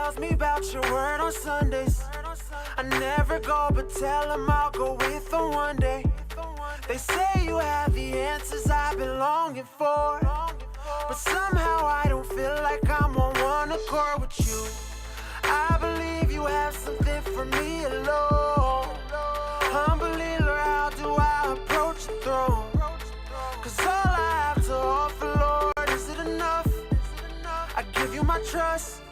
tells me about your word on Sundays. I never go, but tell them I'll go with them one day. They say you have the answers I've been longing for, but somehow I don't feel like I'm on one accord with you. I believe you have something for me alone. Humbly, Lord, how do I approach the throne? Cause all I have to offer, Lord, is it enough? I give you my trust.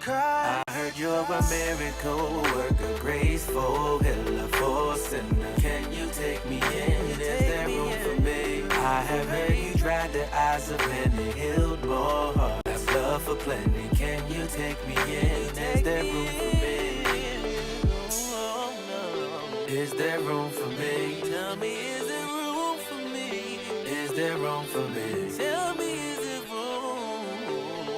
I heard you're a miracle worker, graceful healer for sinner. Can you take me in? Is there room for me? I have heard you dried the eyes of many, healed more hearts, have love for plenty. Can you take me in? Is there room for me? Is there room for me? Tell me, is there room for me? Is there room for me? Tell me, is there room?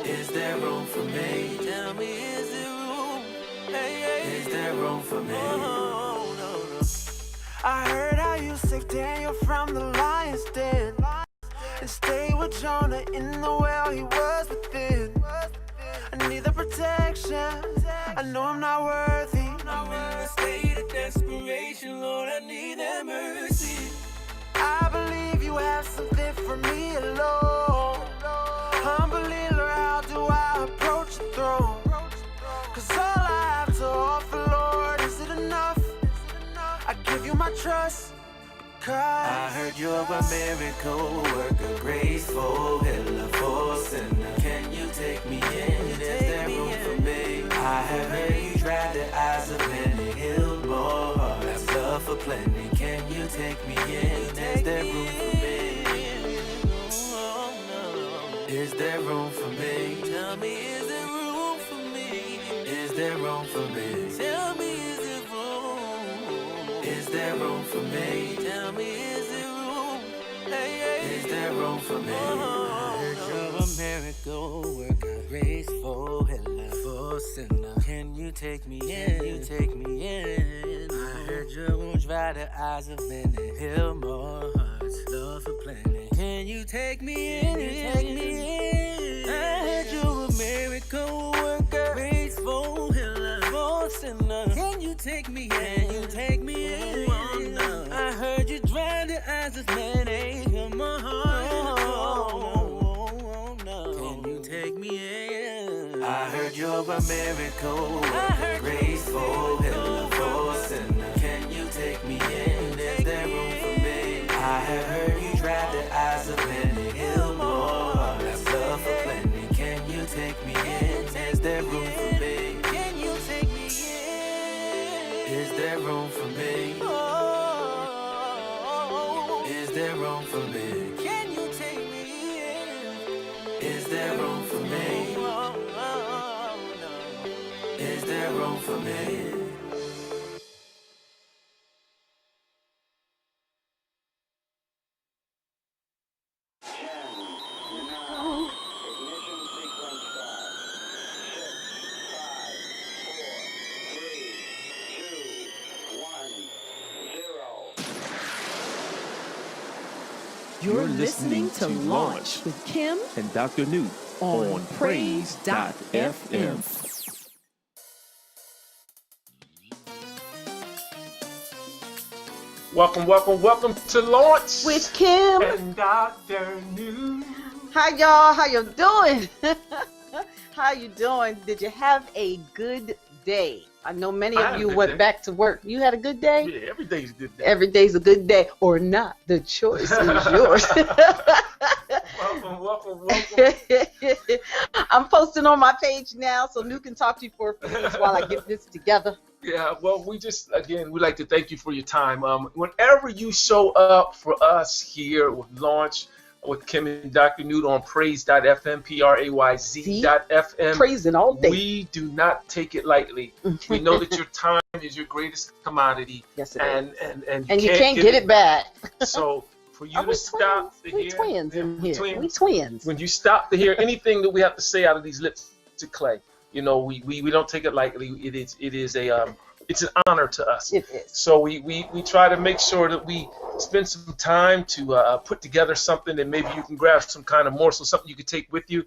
Is there room for me? Tell me, is there room? Hey, hey. Is there room for me? Oh, no. I heard how you saved Daniel from the lion's den and stayed with Jonah in the well he was within. I need the protection. I know I'm not worthy. I'm in a state of desperation, Lord, I need that mercy. I believe you have something for me alone. Humbly, Lord, how do I approach the throne? Cause all I have to offer, Lord, is it enough? I give you my trust. I heard you're a miracle worker, graceful healer for sinner. Can you take me in? Is there room for me? I have heard you dried the eyes of many, healed more hearts, have love for plenty. Can you take me in? Is there room for me? Is there room for me? Tell me, is there room for me? Is there room for me? Tell me, is there room? Is there room for me? Tell me, is there room? Hey, hey. Is there room for me? I heard you're a miracle worker, graceful healer for sinner. Can you take me in? Can you take me in? I heard you won't dry the eyes of many, heal more hearts, love for plenty. Can you take me in? Can you take me in? I heard you're a miracle worker, graceful healer for sinner. Can you take me in? Can you take me in? I heard you dry the eyes of many, heal my heart. Can you take me in? I heard you're a miracle worker, graceful healer for sinner. Can you take me in? Is there room for me? I have heard you dried the eyes of many, heal more hearts, have love for plenty. Can you take me in? Is there room for me? Can you take me in? Is there room for me? Is there room for me? Can you take me in? Is there room for me? Is there room for me? You're listening to Launch with Kim and Dr. Newt on Praise.fm. Welcome to Launch with Kim and Dr. Newt. Hi, y'all. How you doing? How you doing? Did you have a good day? I know many of you went back to work. You had a good day? Yeah, every day's a good day. Every day's a good day, or not. The choice is yours. Welcome. I'm posting on my page now, so Newt can talk to you for a few minutes while I get this together. Yeah, well, we'd like to thank you for your time. Whenever you show up for us here with Launch with Kim and Dr. Newt on Praise.fm, Prayz.fm. Praising all day. We do not take it lightly. We know that your time is your greatest commodity. Yes, it is. And you can't get it back. So for you to stop to hear. We're twins in here. Twins. We twins. When you stop to hear anything that we have to say out of these lips to clay, you know, we don't take it lightly. It's an honor to us. It is. So we try to make sure that we spend some time to put together something that maybe you can grab some kind of morsel, something you can take with you.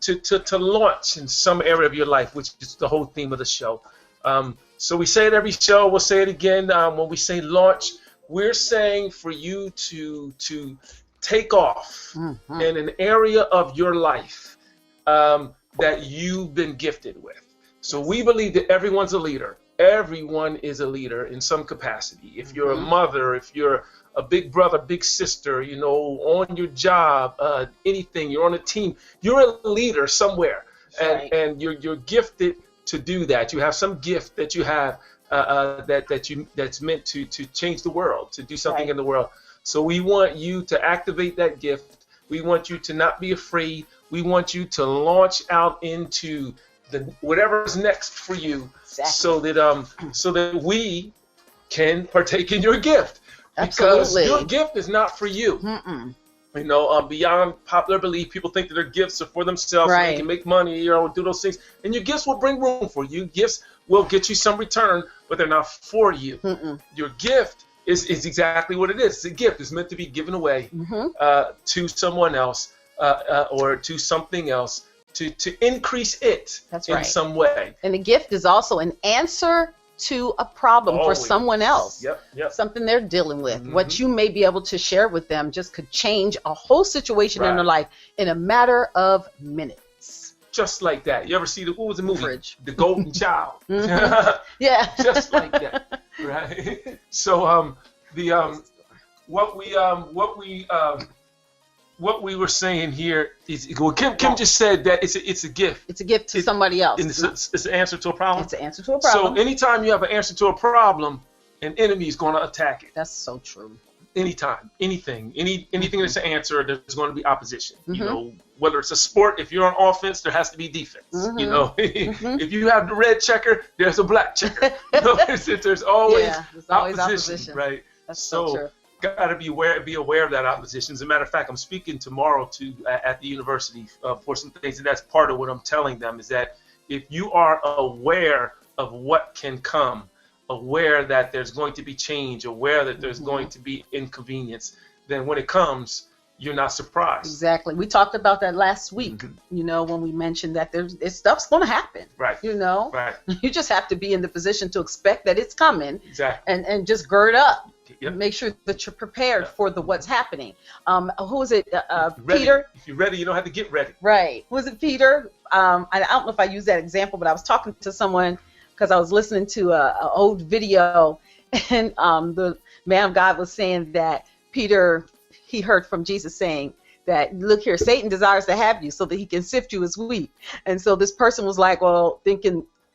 to launch in some area of your life, which is the whole theme of the show. So we say it every show. We'll say it again. When we say launch, we're saying for you to take off in an area of your life that you've been gifted with. So we believe that everyone's a leader. Everyone is a leader in some capacity. If you're a mother, if you're a big brother, big sister, you know, on your job, anything, you're on a team, you're a leader somewhere. And you're gifted to do that. You have some gift that you have that's meant to change the world, to do something in the world. So we want you to activate that gift. We want you to not be afraid. We want you to launch out into whatever's next for you, so that we can partake in your gift. Because your gift is not for you. You know, beyond popular belief, people think that their gifts are for themselves, so they can make money, you know, do those things. And your gifts will bring room for you. Gifts will get you some return, but they're not for you. Your gift is exactly what it is. It's a gift. It's meant to be given away to someone else or to something else to increase it in some way. And the gift is also an answer to a problem for someone else. Something they're dealing with. What you may be able to share with them just could change a whole situation in their life in a matter of minutes. Just like that. You ever see what was the movie? The Golden Child. Just like that. Right. So what we were saying here is, well, Kim just said that it's a gift. It's a gift to somebody else. And it's an answer to a problem. It's an answer to a problem. So anytime you have an answer to a problem, an enemy is going to attack it. That's so true. Anytime, anything that's an answer, there's going to be opposition. You know, whether it's a sport, if you're on offense, there has to be defense. You know, if you have the red checker, there's a black checker. You know, there's always opposition, right? That's so true. Got to be aware of that opposition. As a matter of fact, I'm speaking tomorrow at the university for some things, and that's part of what I'm telling them, is that if you are aware of what can come, aware that there's going to be change, aware that there's going to be inconvenience, then when it comes, you're not surprised. Exactly. We talked about that last week, you know, when we mentioned that there's stuff's going to happen. Right. You know, you just have to be in the position to expect that it's coming. Exactly. And just gird up. Make sure that you're prepared for what's happening. Who was it? Peter? If you're ready, you don't have to get ready. Right. Was it Peter? I don't know if I used that example, but I was talking to someone because I was listening to an old video, and the man of God was saying that Peter, he heard from Jesus saying that, look here, Satan desires to have you so that he can sift you as wheat. And so this person was like, well,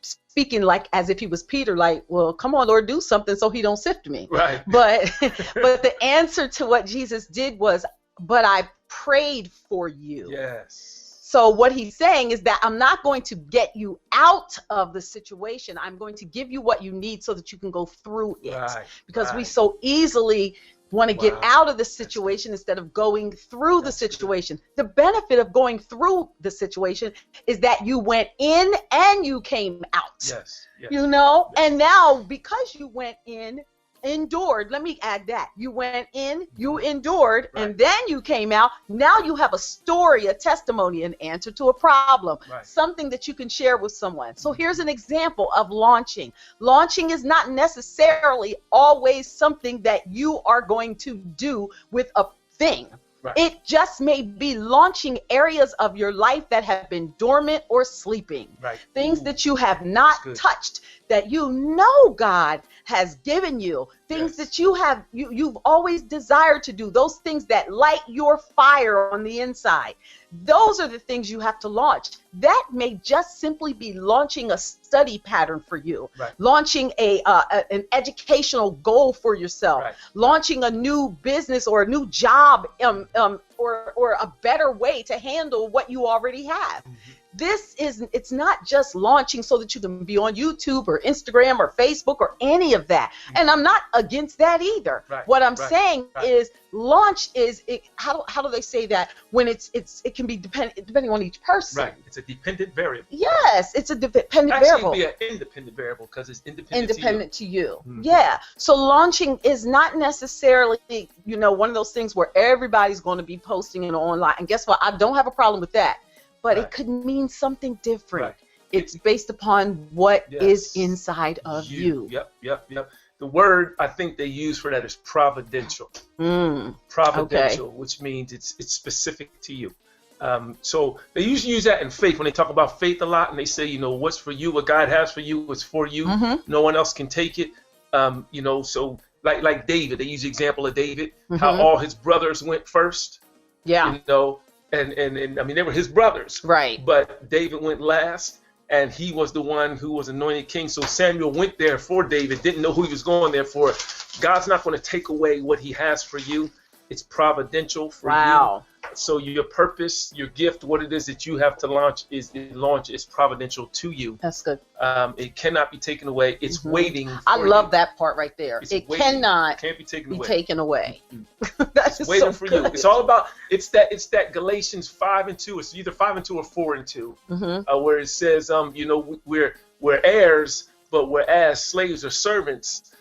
speaking like as if he was Peter, like, well, come on, Lord, do something so he don't sift me. Right. But the answer to what Jesus did was, but I prayed for you. Yes. So what he's saying is that I'm not going to get you out of the situation. I'm going to give you what you need so that you can go through it. Right. Because we so easily want to get out of the situation instead of going through the situation. The benefit of going through the situation is that you went in and you came out. Yes. You know, and now because you went in, endured, let me add that. You went in, you endured, and then you came out. Now you have a story, a testimony, an answer to a problem, something that you can share with someone. So here's an example of launching. Launching is not necessarily always something that you are going to do with a thing. It just may be launching areas of your life that have been dormant or sleeping. Things that you have not touched, that you know God has given you. Things that you've always desired to do. Those things that light your fire on the inside. Those are the things you have to launch. That may just simply be launching a study pattern for you, launching an educational goal for yourself, launching a new business or a new job, or a better way to handle what you already have. It's not just launching so that you can be on YouTube or Instagram or Facebook or any of that. And I'm not against that either. What I'm saying is launch is, how do they say that? When it can be depending on each person. Right. It's a dependent variable. Yes, it's a dependent variable. Actually, it'd be an independent variable because it's independent to you. Yeah. So launching is not necessarily, one of those things where everybody's going to be posting it online. And guess what? I don't have a problem with that. but Right. it could mean something different. Right. It's based upon what is Yes. inside of you. Yep. The word I think they use for that is providential. Mm, Providential, which means it's specific to you. So they usually use that in faith when they talk about faith a lot, and they say, what's for you, what God has for you, is for you. Mhm. No one else can take it. So like David, they use the example of David, how Mhm. all his brothers went first. yeah. And I mean, they were his brothers, Right. but David went last, and he was the one who was anointed king. So Samuel went there for David, didn't know who he was going there for. God's not going to take away what he has for you. It's providential for Wow. you. So your purpose, your gift, what it is that you have to launch is providential to you. That's good. It cannot be taken away. It's Mhm. waiting. I for love you. that part right there. It's It waiting. cannot Can't be taken be away. taken away. Mhm. That is Waiting so for good. you. It's all about. It's that Galatians 5:2. It's either 5:2 or 4:2. Mhm. Where it says, we're heirs, but we're as slaves or servants,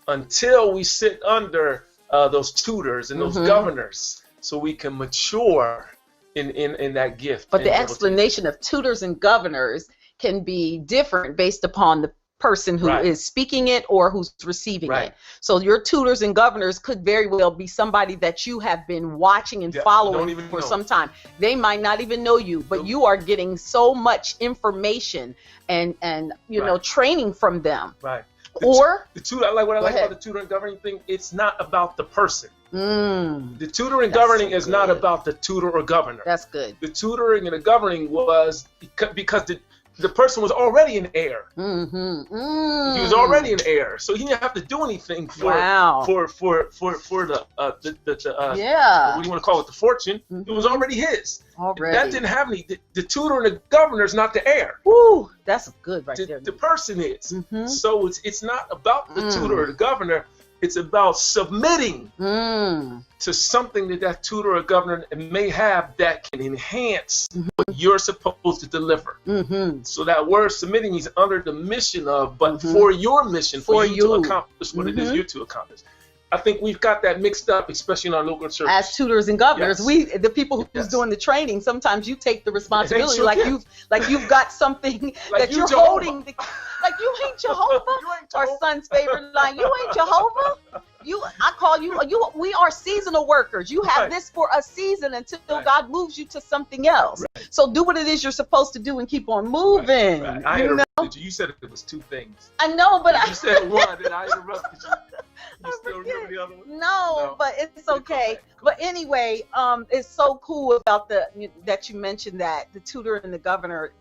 until we sit under those tutors and those Mhm. governors, so we can mature in that gift. But and the be able to- explanation of tutors and governors can be different based upon the person who Right. is speaking it or who's receiving Right. it. So your tutors and governors could very well be somebody that you have been watching and Yeah, don't following even for know. some time. They might not even know you, but Nope. you are getting so much information and Right. training from them. Right. Or The tutor, what I Go like ahead. about the tutor and governing thing, it's not about the person. The tutor and That's governing so is not good. about the tutor or governor. that's good. The tutoring and the governing was because the person was already an heir. Mm-hmm. He was already an heir, so he didn't have to do anything for Wow. for the Yeah. what do you want to call it, the fortune. It was Mhm. already his. Already. That didn't have any. The tutor and the governor is not the heir. Woo, that's good right there. The person is. Mhm. So it's not about the Mm. tutor or the governor. It's about submitting Mm. to something that tutor or governor may have that can enhance what you're supposed to deliver. Mm-hmm. So that word submitting is under the mission of, but Mhm. for your mission, for For you you. to accomplish what it is Mhm. you're to accomplish. I think we've got that mixed up, especially in our local church. As tutors and governors, Yes. the people who's Yes. doing the training, sometimes you take the responsibility, sure like can. you've got something that you you're Jehovah. holding. Like you ain't Jehovah. You ain't Our Jehovah. son's favorite line. You ain't Jehovah. I call you. We are seasonal workers. You have Right. this for a season until Right. God moves you to something else. Right. So do what it is you're supposed to do and keep on moving. Right. I You know? interrupted you. You said it was two things. I know, but You said one, and I interrupted you. You I still remember forget. the other one? No, but it's Come okay. back. But anyway, it's so cool about that you mentioned that the tutor and the governor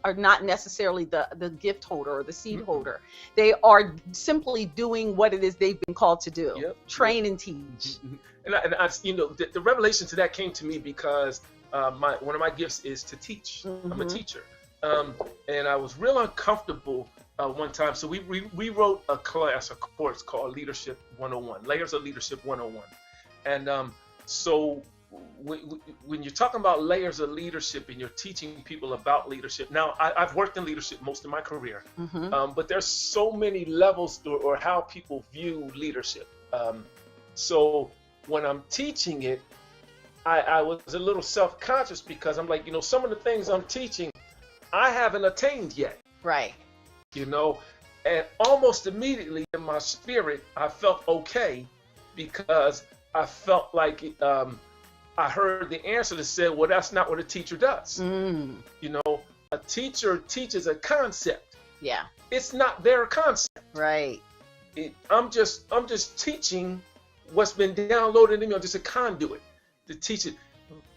are not necessarily the gift holder or the seed Mhm. holder. They are simply doing what it is they've been called to do. Yep. Train and teach. And I the revelation to that came to me because one of my gifts is to teach. I'm a Mhm. teacher, and I was real uncomfortable one time. So we wrote a course called Leadership 101, Layers of Leadership 101, and so when you're talking about layers of leadership and you're teaching people about leadership, now I've worked in leadership most of my career. Mhm. But there's so many levels or how people view leadership. So when I'm teaching it, I was a little self-conscious because I'm like, some of the things I'm teaching, I haven't attained yet, Right. and almost immediately in my spirit, I felt okay because I felt like I heard the answer that said, well, that's not what a teacher does. Mm. A teacher teaches a concept. Yeah. It's not their concept. Right. I'm just teaching what's been downloaded in me. I'm just a conduit to teach it.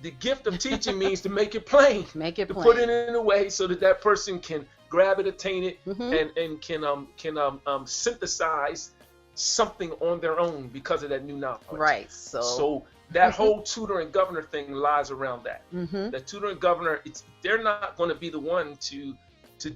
The gift of teaching means to make it plain, Make it to plain. put it in a way so that person can grab it, attain it, Mhm. and can synthesize something on their own because of that new knowledge. Right. So that whole tutor and governor thing lies around that. Mhm. The tutor and governor, they're not going to be the one to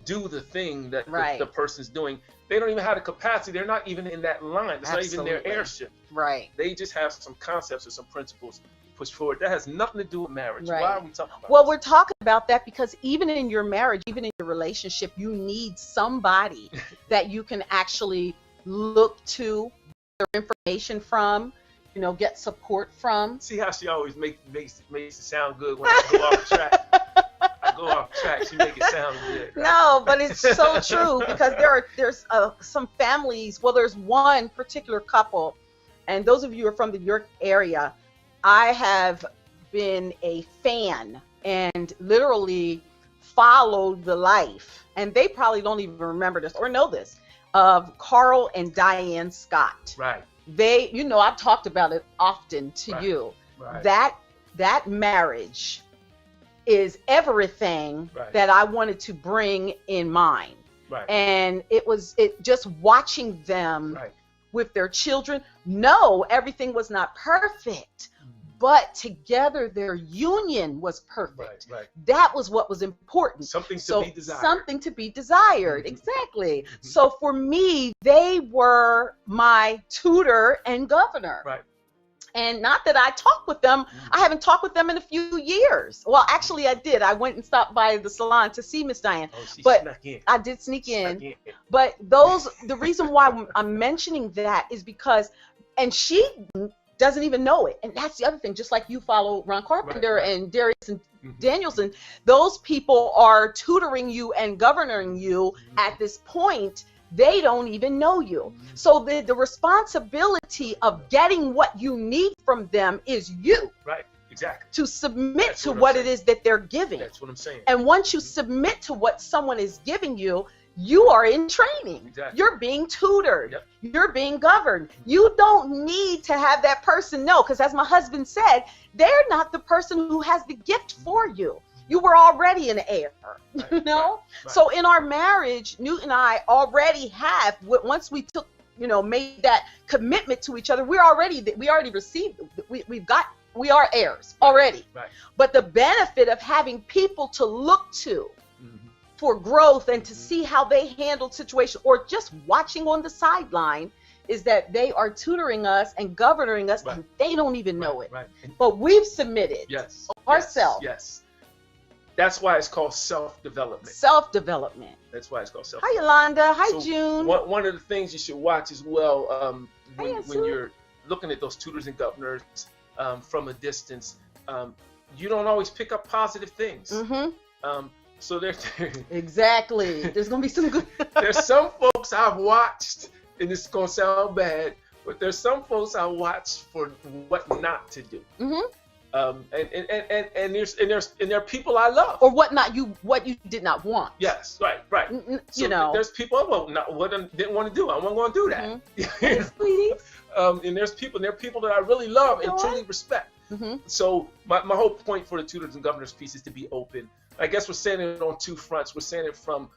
do the thing that Right. the person's doing. They don't even have the capacity. They're not even in that line. It's not even their Absolutely. airship. Right. They just have some concepts or some principles to push forward. That has nothing to do with marriage. Right. Why are we talking about Well, this? we're talking about that because even in your marriage, even in your relationship, you need somebody that you can actually look to, their information from, get support from. See how she always makes it sound good when I go off track. go off track. She make it sound good. Right? No, but it's so true because there's some families. Well, there's one particular couple, and those of you who are from the York area, I have been a fan and literally followed the life, and they probably don't even remember this or know this, of Carl and Diane Scott. Right. They, I've talked about it often to you. Right. That marriage is everything Right. that I wanted to bring in mind. Right. And it just watching them Right. with their children. No, everything was not perfect, but together their union was perfect. Right. That was what was important. Something to be desired. Something to be desired, Mhm. exactly. So for me, they were my tutor and governor. Right. And not that I talked with them, I haven't talked with them in a few years. Well, actually I did. I went and stopped by the salon to see Miss Diane. Oh, she But snuck in. I did sneak Snuck in. But the reason why I'm mentioning that is because, and she doesn't even know it. And that's the other thing, just like you follow Ron Carpenter Right. and Darius and Mhm. Danielson, those people are tutoring you and governing you at this point. They don't even know you. So the responsibility of getting what you need from them is you Right. Exactly. to submit That's to what I'm what it saying. is that they're giving. That's what I'm saying. And once you submit to what someone is giving you, you are in training. Exactly. You're being tutored. Yep. You're being governed. You don't need to have that person know, because as my husband said, they're not the person who has the gift for you. You were already an heir, Right, you know? right. So in our marriage, Newt and I already have, once we took, made that commitment to each other, we already received, we are heirs already. Right. But the benefit of having people to look to Mhm. for growth and to Mhm. see how they handle situations, or just watching on the sideline, is that they are tutoring us and governing us, Right. and they don't even know it. Right. And But we've submitted yes. ourselves. Yes. That's why it's called self-development. Self-development. That's why it's called Hi, self-development. Yolanda. Hi, So June. One of the things you should watch as well, when Sue. you're looking at those tutors and governors from a distance, you don't always pick up positive things. Mm-hmm. So Exactly. There's gonna be some good. there's some folks I've watched, and it's gonna sound bad, but there's some folks I watched for what not to do. Mm-hmm. And there are people I love. Or what you did not want. Yes, right. So there's people didn't want to do. I wasn't going to do that. Sweetie. And there are people that I really love and truly respect. Mm-hmm. So my whole point for the tutors and governors piece is to be open. I guess we're saying it on two fronts. We're saying it from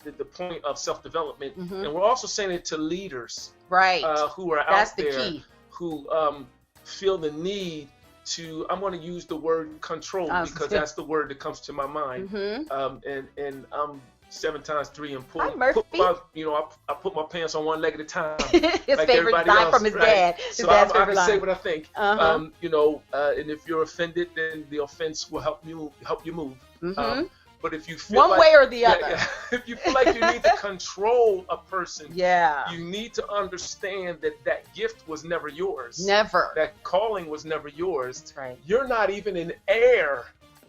the point of self-development, Mm-hmm. and we're also saying it to leaders Right. who are That's out the there key. who feel the need to, I'm going to use the word control because that's the word that comes to my mind. Mm-hmm. And I'm 7 times 3 and Hi, Murphy. I put my pants on one leg at a time. His like favorite everybody line else, from his right? dad. His So dad's I favorite can say line. what I think. Uh-huh. And if you're offended, then the offense will help you move. Mm-hmm. But if you feel One like, way or the other. if you feel like you need to control a person, Yeah. you need to understand that gift was never yours. Never. That calling was never yours. That's right. You're not even an heir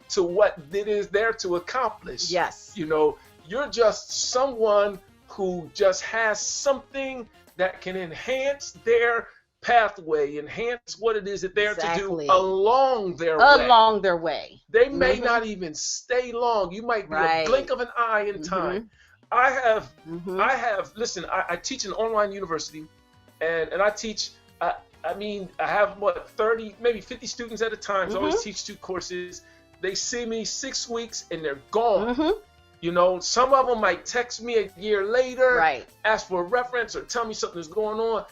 to what it is there to accomplish. Yes. You're just someone who just has something that can enhance their pathway, enhance what it is that they're Exactly. to do along their way. Along their way. They may Mhm. not even stay long. You might be Right. a blink of an eye in time. I have, listen, I teach an online university, and I teach, I have 30, maybe 50 students at a time. So I always teach 2 courses. They see me 6 weeks and they're gone. Mm-hmm. Some of them might text me a year later, Right. ask for a reference or tell me something's going on,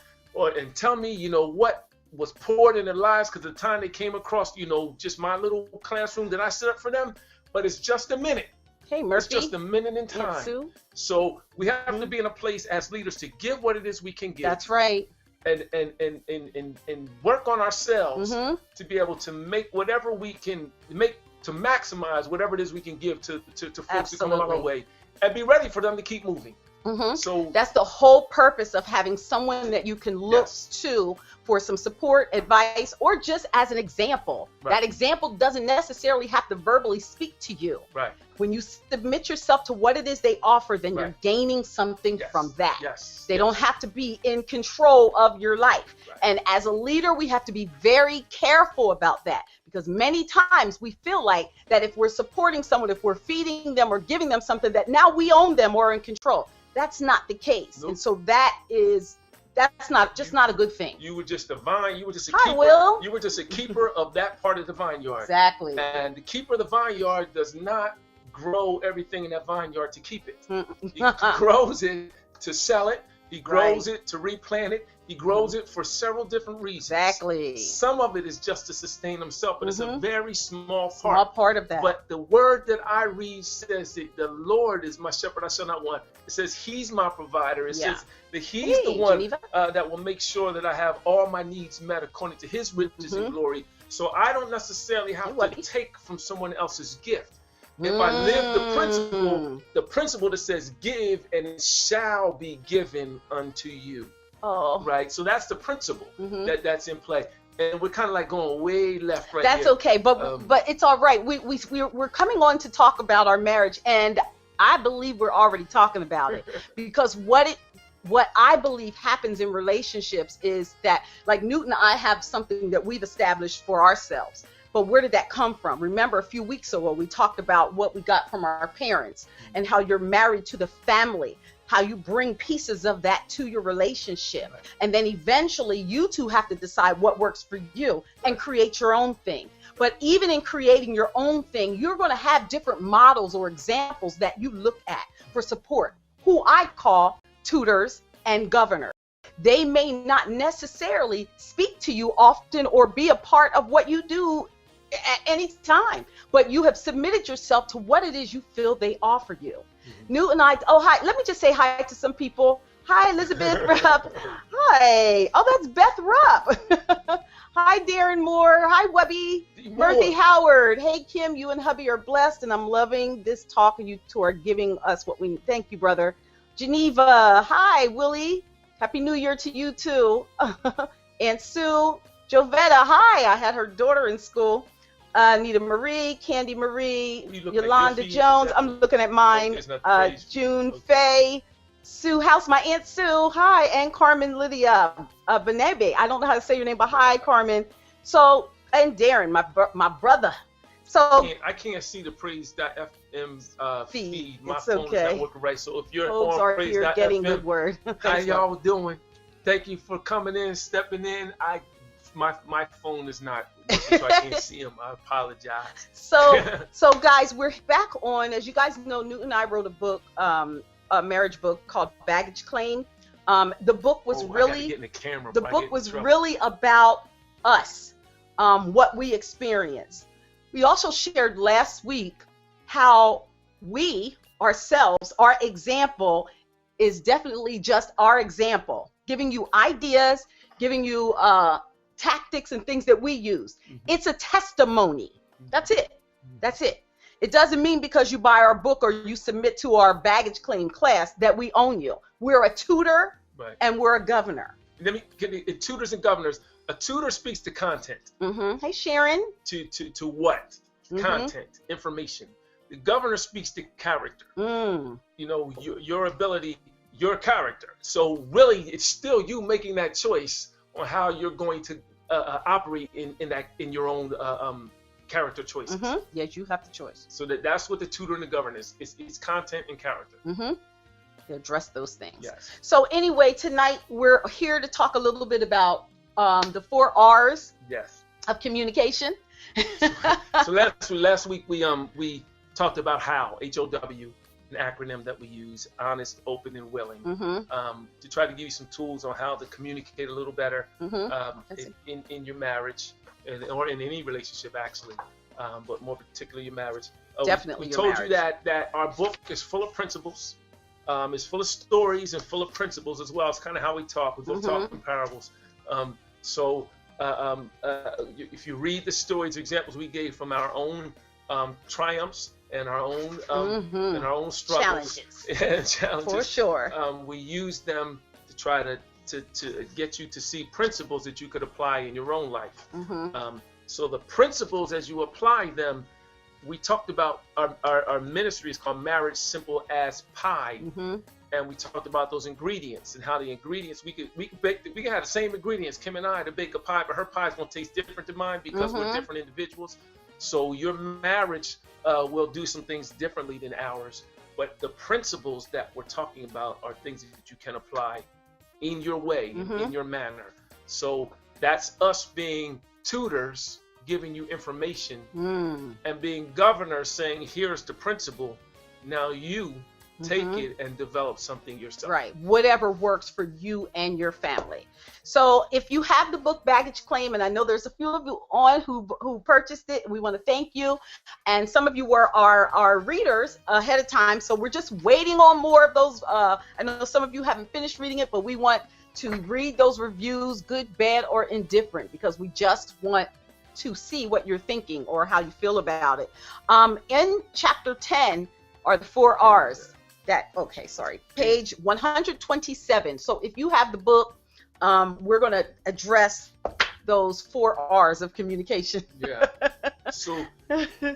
and tell me, what was poured in their lives, because the time they came across, just my little classroom that I set up for them. But it's just a minute. Hey, Murphy. It's just a minute in time. Aunt Sue. So we have to be in a place as leaders to give what it is we can give. That's right. And work on ourselves Mm-hmm. to be able to make whatever we can make, to maximize whatever it is we can give to folks who come along our Absolutely. way, and be ready for them to keep moving. So That's the whole purpose of having someone that you can look to for some support, advice, or just as an example. That example doesn't necessarily have to verbally speak to you. Right. When you submit yourself to what it is they offer, then you're gaining something from that. They don't have to be in control of your life. And as a leader, we have to be very careful about that, because many times we feel like that if we're supporting someone, if we're feeding them or giving them something, that now we own them or are in control. That's not the case. And so that's not a good thing. You were just a vine. You were just a Hi, keeper. Will. You were just a keeper of that part of the vineyard. Exactly. And the keeper of the vineyard does not grow everything in that vineyard to keep it. He grows it to sell it. He grows it to replant it. He grows it for several different reasons. Exactly. Some of it is just to sustain himself, but it's a very small part. Small part of that. But the word that I read says that the Lord is my shepherd, I shall not want. It says He's my provider. It says that He's the one that will make sure that I have all my needs met according to His riches and glory. So I don't necessarily have to take from someone else's gift. If I live the principle that says give and it shall be given unto you. Oh. Right. So that's the principle that's in play. And we're kind of like going way left right That's here. okay, but it's all right. We're coming on to talk about our marriage, and I believe we're already talking about it because what I believe happens in relationships is that, like Newt and I have something that we've established for ourselves. But where did that come from? Remember a few weeks ago, we talked about what we got from our parents and how you're married to the family, how you bring pieces of that to your relationship. And then eventually you two have to decide what works for you and create your own thing. But even in creating your own thing, you're going to have different models or examples that you look at for support, who I call tutors and governors. They may not necessarily speak to you often or be a part of what you do at any time, but you have submitted yourself to what it is you feel they offer you. Newt and I, hi, let me just say hi to some people. Hi, Elizabeth Rupp. Hi. Oh, that's Beth Rupp. Hi, Darren Moore. Hi, Webby. Murphy Howard. Hey, Kim, you and hubby are blessed, and I'm loving this talk, and you two are giving us what we need. Thank you, brother. Geneva. Hi, Willie. Happy New Year to you, too. Aunt Sue. Jovetta. Hi. I had her daughter in school. Nita Marie, Candy Marie, Yolanda Jones. I'm looking at mine. June Faye, Sue House, my Aunt Sue. Hi, and Carmen Lydia Benebe. I don't know how to say your name, but hi, Carmen. So, and Darren, my brother. So I can't see the praise.fm feed. My it's phone is not working right. So if you're folks on praise.fm, getting good word. how y'all doing? Thank you for coming in, stepping in. My phone is not working, so I can't see him. I apologize. So guys, we're back on. As you guys know, Newt and I wrote a book, a marriage book called Baggage Claim. The book was really about us, what we experienced. We also shared last week how we ourselves, our example is definitely just our example, giving you ideas, giving you tactics and things that we use. It's a testimony. That's it. That's it. It doesn't mean because you buy our book or you submit to our baggage claim class that we own you. We're a tutor and we're a governor. Let me get it. Tutors and governors. A tutor speaks to content. Hey, Sharon. To what? Content, information. The governor speaks to character. You know, your ability, your character. So really, it's still you making that choice on how you're going to operate in your own character choices. Yes, you have the choice. So that's what the tutor and the governor is. It's content and character. To address those things. Yes. So anyway, tonight we're here to talk a little bit about the 4 R's of communication. So last week we talked about how HOW, an acronym that we use, honest, open, and willing, to try to give you some tools on how to communicate a little better in your marriage or in any relationship actually, but more particularly your marriage. Definitely we told you that our book is full of principles. It's full of stories and full of principles as well. It's kind of how we talk. We both talk in parables. So if you read the stories, examples we gave from our own triumphs and our own struggles and challenges. For sure. We use them to try to get you to see principles that you could apply in your own life. So the principles, as you apply them, we talked about our ministry is called Marriage Simple as Pie, and we talked about those ingredients and how the ingredients we can have the same ingredients, Kim and I, to bake a pie, but her pie is going to taste different than mine because we're different individuals. So your marriage will do some things differently than ours, but the principles that we're talking about are things that you can apply in your way, in your manner. So that's us being tutors, giving you information, and being governors saying, here's the principle. Now you take it and develop something yourself. Right. Whatever works for you and your family. So if you have the book Baggage Claim, and I know there's a few of you on who purchased it, we want to thank you. And some of you were our readers ahead of time. So we're just waiting on more of those. I know some of you haven't finished reading it, but we want to read those reviews, good, bad, or indifferent, because we just want to see what you're thinking or how you feel about it. In chapter 10 are the 4 R's. Page 127. So if you have the book, we're going to address those 4 R's of communication. Yeah. So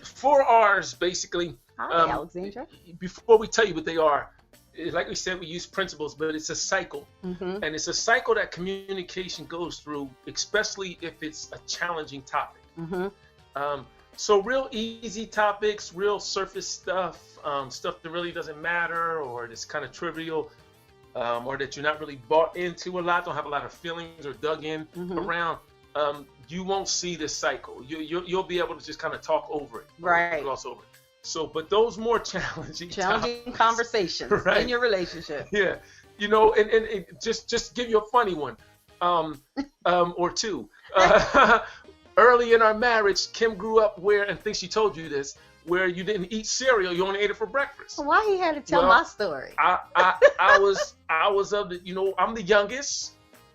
4 R's basically. Hi, Alexandra. Before we tell you what they are, like we said, we use principles, but it's a cycle. And it's a cycle that communication goes through, especially if it's a challenging topic. So real easy topics, real surface stuff, stuff that really doesn't matter, or that's kind of trivial, or that you're not really bought into a lot, don't have a lot of feelings or dug in around, you won't see this cycle. You'll be able to just kind of talk over it. Right. Gloss over it. So, but those more challenging topics, conversations in your relationship. Yeah. You know, and just give you a funny one, or two. Early in our marriage, Kim grew up and I think she told you this, where you didn't eat cereal, you only ate it for breakfast. Why he had to tell my story? I was of the, I'm the youngest.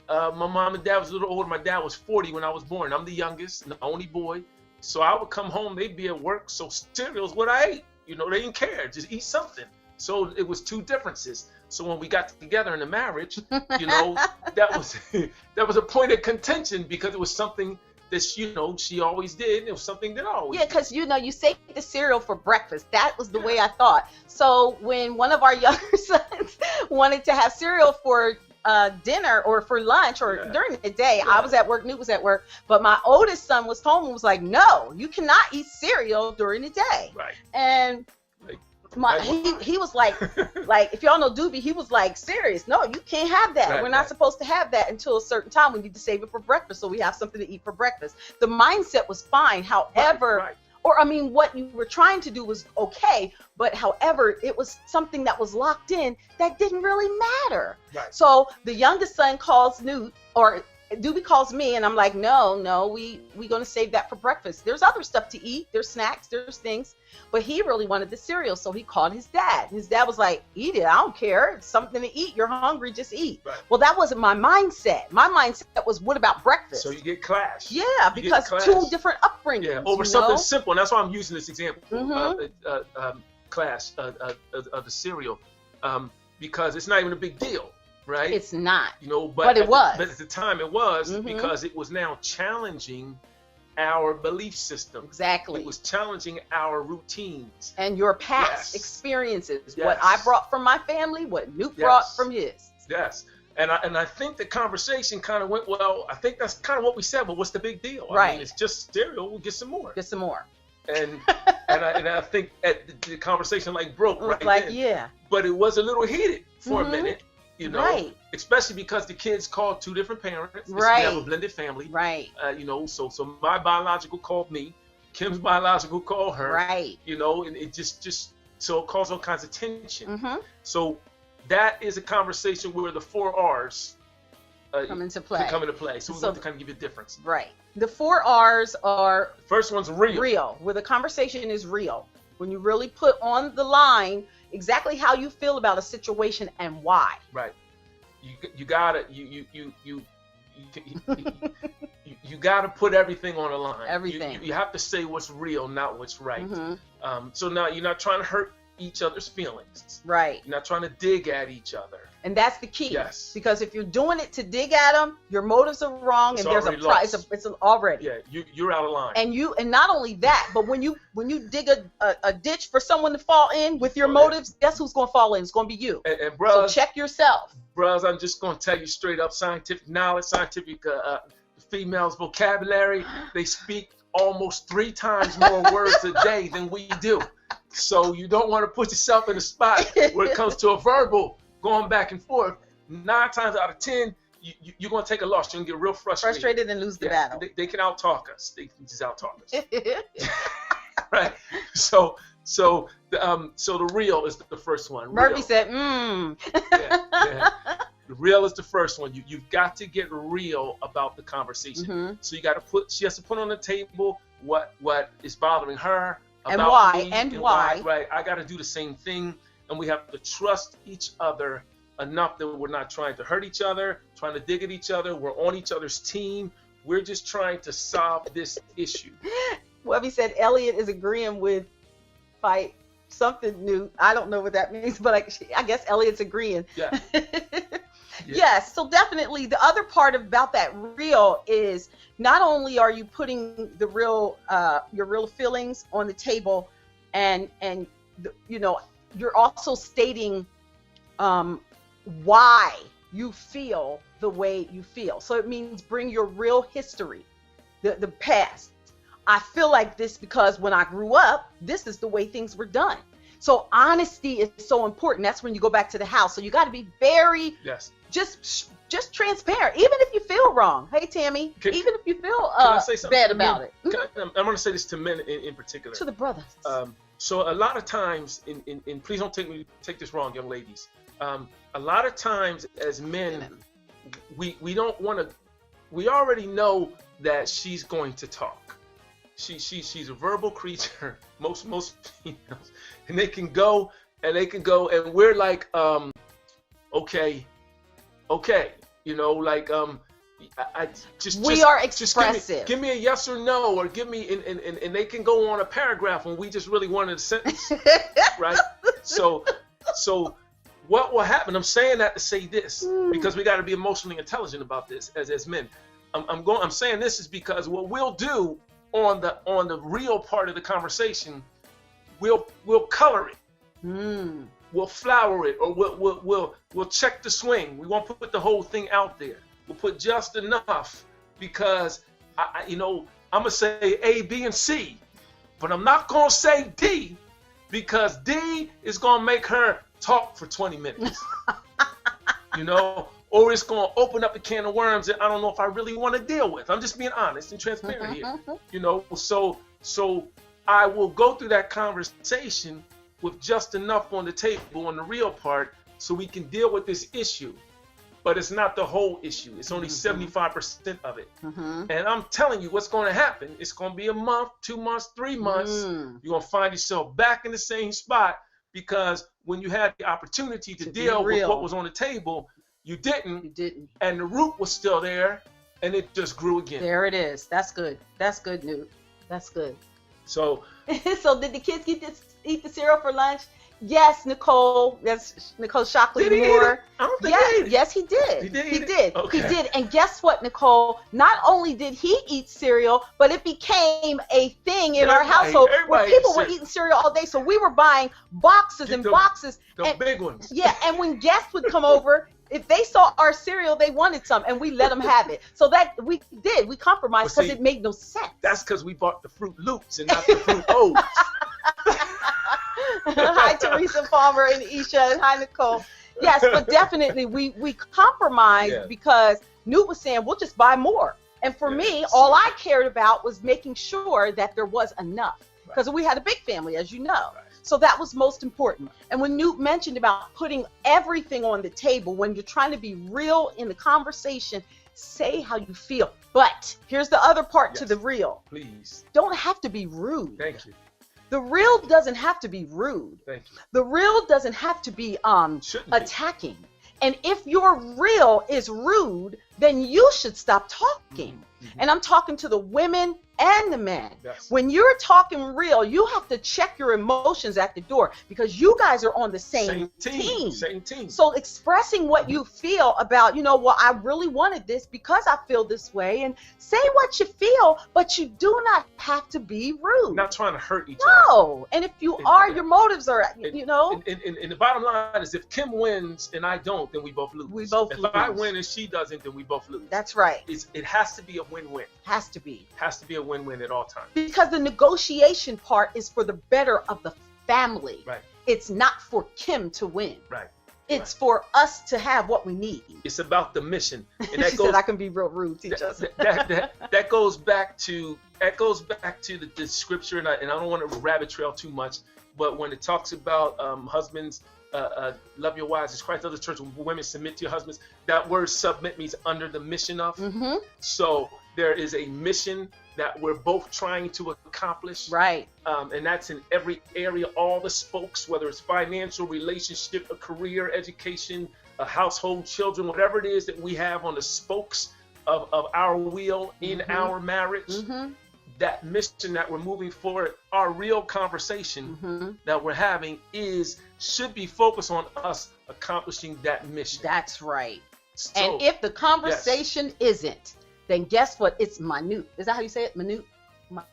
My mom and dad was a little older. My dad was 40 when I was born. I'm the youngest, the only boy. So I would come home, they'd be at work, so cereal's what I ate. They didn't care, just eat something. So it was 2 differences. So when we got together in the marriage, that was a point of contention, because it was something that she always did, and it was something that I always did. Because you saved the cereal for breakfast. That was the way I thought. So when one of our younger sons wanted to have cereal for dinner or for lunch or during the day, I was at work, Newt was at work, but my oldest son was home and was like, no, you cannot eat cereal during the day. Right. And he was like if y'all know Doobie, he was like, serious, no, you can't have that. We're not supposed to have that until a certain time. We need to save it for breakfast, so we have something to eat for breakfast. The mindset was fine. However, what you were trying to do was okay, but however, it was something that was locked in that didn't really matter. Right. So the youngest son calls Newt, or Doobie calls me, and I'm like, no, we gonna save that for breakfast. There's other stuff to eat. There's snacks. There's things. But he really wanted the cereal, so he called his dad. His dad was like, eat it. I don't care. It's something to eat. You're hungry. Just eat. Right. Well, that wasn't my mindset. My mindset was, what about breakfast? So you get clash. Yeah, because 2 different upbringings. Yeah, over something simple. And that's why I'm using this example, clash of the cereal, because it's not even a big deal. Right? It's not. But it was. But at the time it was, because it was now challenging our belief system. Exactly. It was challenging our routines. And your past experiences. Yes. What I brought from my family, what Newt brought from his. Yes. And I think the conversation kind of went, well, I think that's kind of what we said, but what's the big deal? Right. I mean, it's just cereal, we'll get some more. Get some more. And I think the conversation broke right then. Yeah. But it was a little heated for a minute. Right. Especially because the kids called 2 different parents. Right. We have a blended family. Right. So my biological called me, Kim's biological called her. Right. And it just so it caused all kinds of tension. So that is a conversation where the 4 R's come into play. So we have to kind of give you a difference. Right. The 4 R's are. First one's real. Real, where the conversation is real. When you really put on the line exactly how you feel about a situation and why. Right. You gotta you gotta put everything on the line. Everything. You have to say what's real, not what's right. So now you're not trying to hurt each other's feelings. Right. You're not trying to dig at each other. And that's the key. Yes. Because if you're doing it to dig at them, your motives are wrong, It's and there's a already price. lost. It's already. Yeah, you're out of line. And not only that, but when you dig a ditch for someone to fall in with your Okay. motives, guess who's going to fall in? It's going to be you. And So bros, check yourself. I'm just going to tell you straight up, scientific knowledge, scientific females' vocabulary, they speak almost 3 times more words a day than we do. So you don't want to put yourself in a spot where it comes to a verbal going back and forth. 9 times out of 10, you're going to take a loss. You're going to get real frustrated. Frustrated and lose the battle. They can out-talk us. They can just out-talk us. Right. So the real is the first one. Murphy Real. said, Yeah. The real is the first one. You've got to get real about the conversation. Mhm. So she has to put on the table what is bothering her. And about why, me, and why. Right. I got to do the same thing. And we have to trust each other enough that we're not trying to hurt each other, trying to dig at each other. We're on each other's team. We're just trying to solve this issue. Webby said Elliot is agreeing with fight something new. I don't know what that means, but I guess Elliot's agreeing. Yeah. Yes, so definitely the other part about that real is not only are you putting the real your real feelings on the table, and you're also stating why you feel the way you feel. So it means bring your real history, the past. I feel like this because when I grew up, this is the way things were done. So honesty is so important. That's when you go back to the house. So you got to be very just transparent, even if you feel wrong. Hey, Tammy, even if you feel bad about it. I'm going to say this to men in particular. To the brothers. So a lot of times, in please don't take this wrong, young ladies. A lot of times as men, we don't want to. We already know that she's going to talk. She's a verbal creature. Most females, and they can go, and we're like, okay, I just we are expressive. Just give me a yes or no, or give me and they can go on a paragraph when we just really wanted a sentence, right? So what will happen? I'm saying that to say this because we got to be emotionally intelligent about this as men. I'm saying this is because what we'll do on the real part of the conversation, we'll color it. We'll flower it, or we'll check the swing. We won't put the whole thing out there. We'll put just enough because I'm gonna say A, B, and C, but I'm not gonna say D because D is gonna make her talk for 20 minutes. Or it's gonna open up a can of worms that I don't know if I really want to deal with. I'm just being honest and transparent here. So I will go through that conversation with just enough on the table on the real part so we can deal with this issue. But it's not the whole issue. It's only 75% of it. And I'm telling you what's going to happen. It's going to be a month, 2 months, 3 months. You're going to find yourself back in the same spot because when you had the opportunity to deal with what was on the table, you didn't. And the root was still there, and it just grew again. There it is. That's good. That's good, Newt. That's good. So did the kids eat the cereal for lunch? Yes, Nicole. That's Nicole Shockley Moore. I don't think he did. Yes, he did. He did. He did. Okay. He did. And guess what, Nicole? Not only did he eat cereal, but it became a thing in our household where people were eating cereal all day. So we were buying boxes and boxes. The big ones. Yeah, and when guests would come over, if they saw our cereal, they wanted some, and we let them have it. So that we did. We compromised because it made no sense. That's because we bought the Fruit Loops and not the Fruit O's. Hi, Teresa Palmer and Isha, and hi, Nicole. Yes, but definitely we compromised because Newt was saying we'll just buy more. And for me, all I cared about was making sure that there was enough because we had a big family, as you know. So that was most important. And when Newt mentioned about putting everything on the table, when you're trying to be real in the conversation, say how you feel. But here's the other part to the real. Please. Don't have to be rude. Thank you. The real doesn't have to be rude. Thank you. The real doesn't have to be attacking. And if your real is rude, then you should stop talking. And I'm talking to the women and the man. Yes. When you're talking real, you have to check your emotions at the door because you guys are on the same team. Same team. So expressing what you feel about, well, I really wanted this because I feel this way, and say what you feel, but you do not have to be rude. Not trying to hurt each other. No. And if you are, your motives are, And the bottom line is, if Kim wins and I don't, then we both lose. We both if lose. I win and she doesn't, then we both lose. That's right. It has to be a win-win. Has to be. Has to be a win-win at all times. Because the negotiation part is for the better of the family. Right. It's not for Kim to win. Right. It's for us to have what we need. It's about the mission. And She said I can be real rude, teachers. that goes back to the scripture, and I don't want to rabbit trail too much, but when it talks about husbands, love your wives as Christ loves the church, women submit to your husbands, that word submit means under the mission of. Mm-hmm. So there is a mission that we're both trying to accomplish. Right. And that's in every area, all the spokes, whether it's financial, relationship, a career, education, a household, children, whatever it is that we have on the spokes of our wheel in our marriage. Mm-hmm. That mission that we're moving forward, our real conversation that we're having should be focused on us accomplishing that mission. That's right. So, and if the conversation isn't, then guess what? It's minute. Is that how you say it? Minute?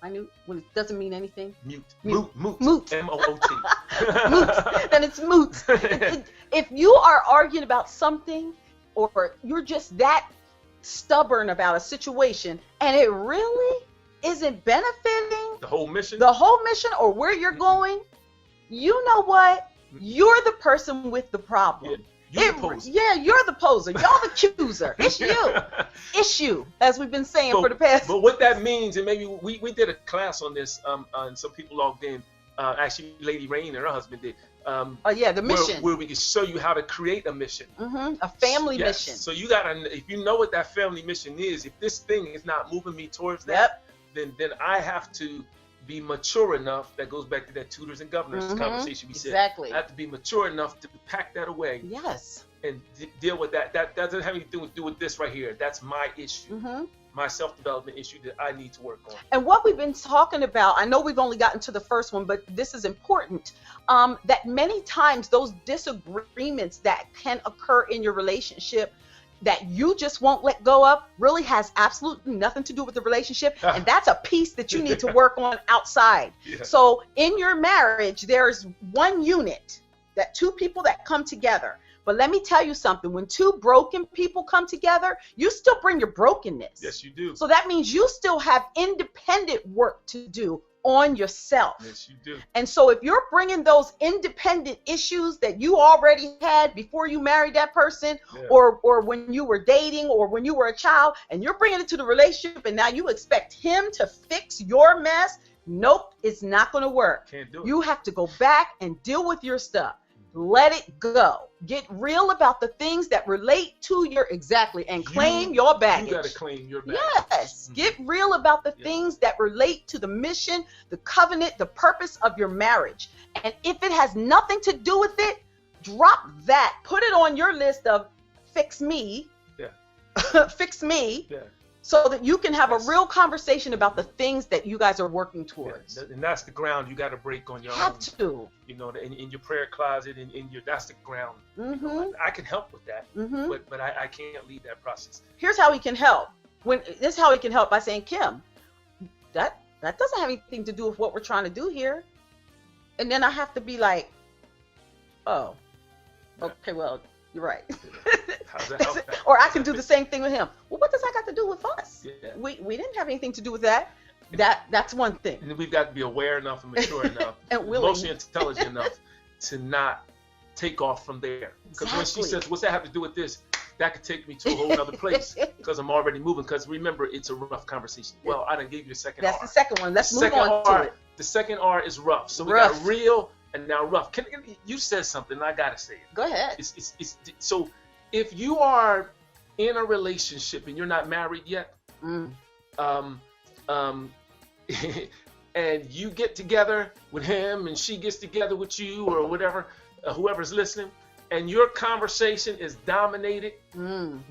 Minute? When it doesn't mean anything? Moot. Moot. M-O-O-T. Moot. Then it's moot. If you are arguing about something, or you're just that stubborn about a situation, and it really isn't benefiting the whole mission, or where you're going, you know what? You're the person with the problem. You're the poser. Yeah, you're the poser. You're the accuser. It's you. It's you, as we've been saying for the past. But what that means, and maybe we did a class on this, and some people logged in. Actually, Lady Rain and her husband did. The mission. Where we can show you how to create a mission. A family mission. So you gotta, if you know what that family mission is, if this thing is not moving me towards that, then I have to be mature enough. That goes back to that tutors and governors conversation we said. Exactly. I have to be mature enough to pack that away. Yes. And deal with that. That doesn't have anything to do with this right here. That's my issue. My self-development issue that I need to work on. And what we've been talking about, I know we've only gotten to the first one, but this is important, that many times those disagreements that can occur in your relationship that you just won't let go of really has absolutely nothing to do with the relationship. And that's a piece that you need to work on outside. Yeah. So in your marriage, there's one unit, that two people that come together. But let me tell you something, when two broken people come together, you still bring your brokenness. Yes, you do. So that means you still have independent work to do on yourself. Yes, you do. And so if you're bringing those independent issues that you already had before you married that person, or when you were dating, or when you were a child, and you're bringing it to the relationship, and now you expect him to fix your mess, nope, it's not going to work. Can't do it. You have to go back and deal with your stuff. Let it go. Get real about the things that relate to your and claim your baggage. You got to claim your baggage. Yes. Get real about the things that relate to the mission, the covenant, the purpose of your marriage. And if it has nothing to do with it, drop that. Put it on your list of fix me. Yeah. Fix me. Yeah. So that you can have a real conversation about the things that you guys are working towards. Yeah, and that's the ground you got to break on your own. Have to. You know, in your prayer closet, that's the ground. You know, I can help with that, but I can't lead that process. Here's how we can help. This is how we can help by saying, Kim, that doesn't have anything to do with what we're trying to do here. And then I have to be like, oh, okay, well, you're right. How's that help? Or I can do the same thing with him. Well, what does that got to do with us? Yeah. We didn't have anything to do with that. That's one thing. And we've got to be aware enough and mature enough, and emotionally intelligent enough to not take off from there. Because when she says, what's that have to do with this? That could take me to a whole other place because I'm already moving. Because remember, it's a rough conversation. Well, I didn't give you the second R. That's the second one. Let's move on to it. The second R is rough. So we got real and now rough. You said something, and I got to say it. Go ahead. So if you are in a relationship and you're not married yet, and you get together with him and she gets together with you or whatever, whoever's listening, and your conversation is dominated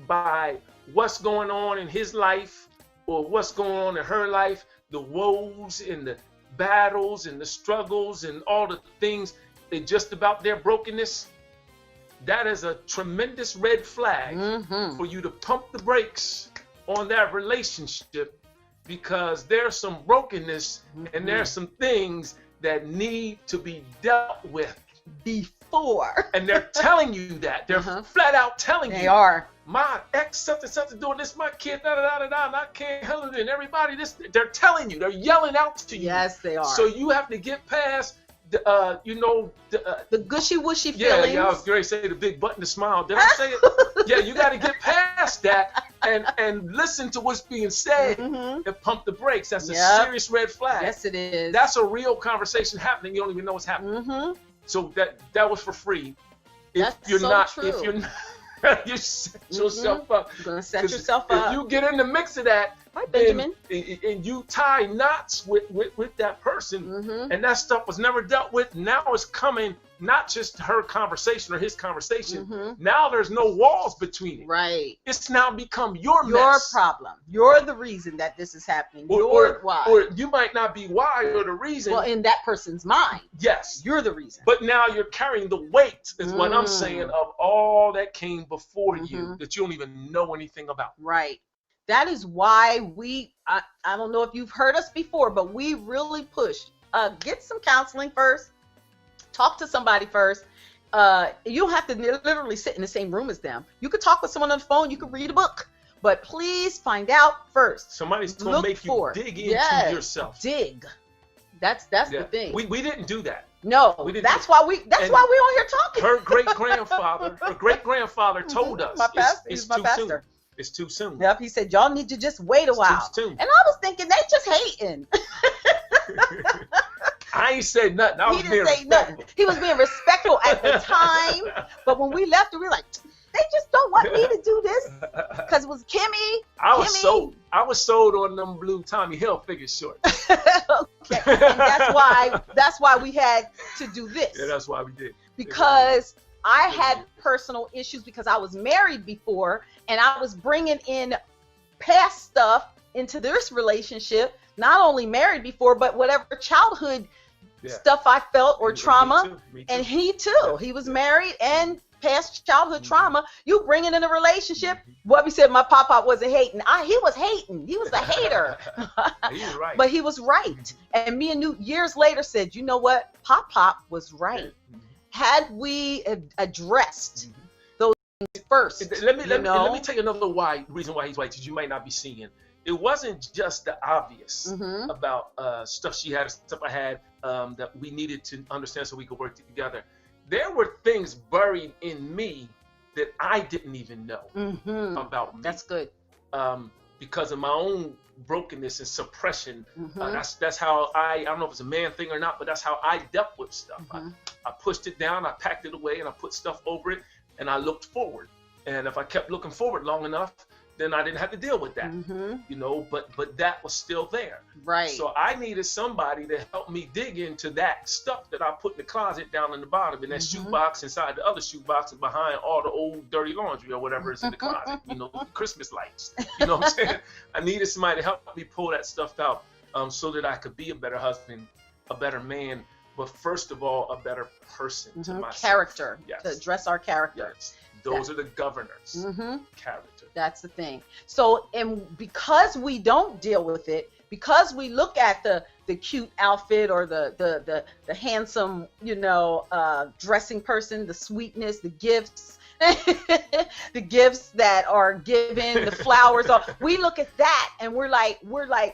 by what's going on in his life or what's going on in her life, the woes and the battles and the struggles and all the things, and just about their brokenness, that is a tremendous red flag for you to pump the brakes on that relationship, because there's some brokenness and there's some things that need to be dealt with before. And they're telling you that. They're flat out telling you. They are. My ex something doing this, my kid, and I can't handle it. And everybody, this, they're telling you, they're yelling out to you. Yes, they are. So you have to get past the, the gushy-wushy feelings. Yeah, I was going to say the big button to smile. Did I say it? Yeah, you got to get past that and listen to what's being said and pump the brakes. That's a serious red flag. Yes, it is. That's a real conversation happening. You don't even know what's happening. So that was for free. That's so true. If you're not, you set yourself up. You're gonna set yourself up. If you get in the mix of that, right, Benjamin, and you tie knots with that person, and that stuff was never dealt with. Now it's coming, not just her conversation or his conversation. Now there's no walls between it. Right. It's now become your mess. Problem. You're the reason that this is happening. You're why. Or you might not be why or the reason. Well, in that person's mind. Yes. You're the reason. But now you're carrying the weight, is what I'm saying, of all that came before you that you don't even know anything about. Right. That is why I don't know if you've heard us before, but we really push. Get some counseling first. Talk to somebody first. You don't have to literally sit in the same room as them. You could talk with someone on the phone. You could read a book. But please find out first. Somebody's going to make you dig into yourself. Dig. That's the thing. We didn't do that. No, that's why we're on here talking. Her great grandfather told us. He's my pastor. It's too soon. Yep, he said y'all need to just wait a while. Too soon. And I was thinking they just hating. I ain't said nothing. He didn't say nothing. He was being respectful at the time, but when we left, we were like, they just don't want me to do this because it was Kimmy. I was sold on them blue Tommy Hilfiger shorts. Okay, and that's why we had to do this. Yeah, that's why we did. Because I had personal issues because I was married before, and I was bringing in past stuff into this relationship. Not only married before, but whatever childhood stuff I felt or trauma. Me too. And he too. He was married and past childhood trauma. You bring it in a relationship. What we said, my pop wasn't hating. He was hating. He was a hater. He was right. But he was right. And me and Newt years later said, you know what? Pop was right. Had we addressed those things first. Let me tell you another reason why he's white, because you might not be seeing. It wasn't just the obvious about stuff she had, stuff I had that we needed to understand so we could work together. There were things buried in me that I didn't even know about me. That's good. Because of my own brokenness and suppression. That's how I don't know if it's a man thing or not, but that's how I dealt with stuff. I pushed it down, I packed it away, and I put stuff over it, and I looked forward. And if I kept looking forward long enough, then I didn't have to deal with that, but that was still there. Right. So I needed somebody to help me dig into that stuff that I put in the closet down in the bottom, in that shoebox inside the other shoebox behind all the old dirty laundry or whatever is in the closet, Christmas lights. You know what I'm saying? I needed somebody to help me pull that stuff out so that I could be a better husband, a better man, but first of all, a better person to myself. Character. Yes. To address our character. Yes. Those are the governors. Character. That's the thing. So, and because we don't deal with it, because we look at the cute outfit or the handsome, dressing person, the sweetness, the gifts, the gifts that are given, the flowers, we look at that and we're like,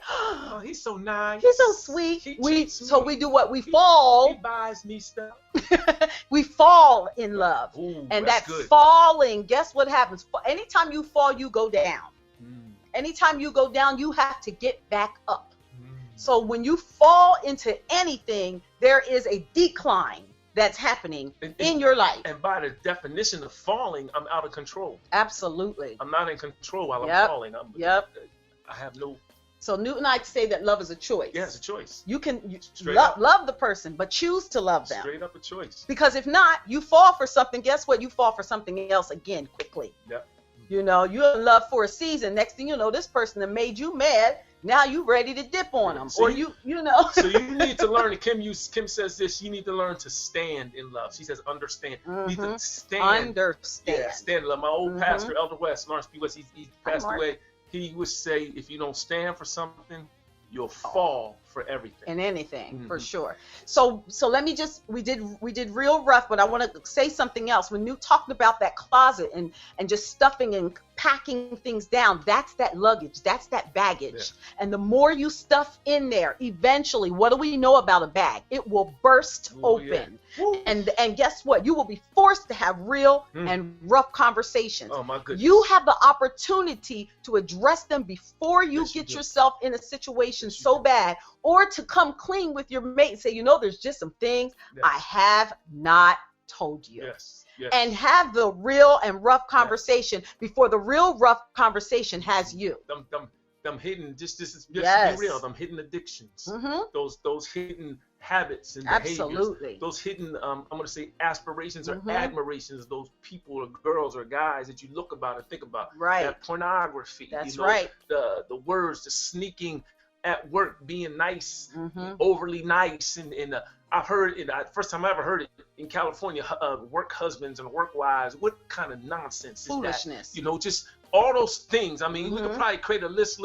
oh, he's so nice. He's so sweet. So we do what? We fall. He buys me stuff. We fall in love. Ooh, and that falling, guess what happens? Anytime you fall, you go down. Anytime you go down, you have to get back up. So when you fall into anything, there is a decline that's happening in your life. And by the definition of falling, I'm out of control. Absolutely. I'm not in control while I'm falling. I have no. So Newt and I say that love is a choice. Yeah, it's a choice. You can love the person, but choose to love them. Straight up a choice. Because if not, you fall for something. Guess what? You fall for something else again quickly. Yep. You know, you're in love for a season. Next thing you know, this person that made you mad. Now you ready to dip on them, So or you know. So you need to learn. Kim says this. You need to learn to stand in love. She says understand. You need to stand. Understand. Yeah, stand in love. My old pastor, Elder West, Lawrence P. West, he passed away. He would say, if you don't stand for something, you'll fall for everything. And anything, for sure. So let me just, we did real rough, but I want to say something else. When you talked about that closet and just stuffing and packing things down, that's that luggage, that's that baggage. Yeah. And the more you stuff in there, eventually, what do we know about a bag? It will burst open. Yeah. And guess what? You will be forced to have real and rough conversations. Oh my goodness. You have the opportunity to address them before you get yourself in a situation so bad, or to come clean with your mate and say, you know, there's just some things I have not told you. Yes. And have the real and rough conversation before the real rough conversation has you. Them hidden, just to be real, them hidden addictions, those hidden habits and behaviors, those hidden, I'm going to say aspirations or admirations, those people or girls or guys that you look about and think about. Right. That pornography. That's right. The words, the sneaking at work, being nice, overly nice, and I've heard it. First time I ever heard it in California. Work husbands and work wives. What kind of nonsense is foolishness? That? You know, just all those things. I mean, we could probably create a list.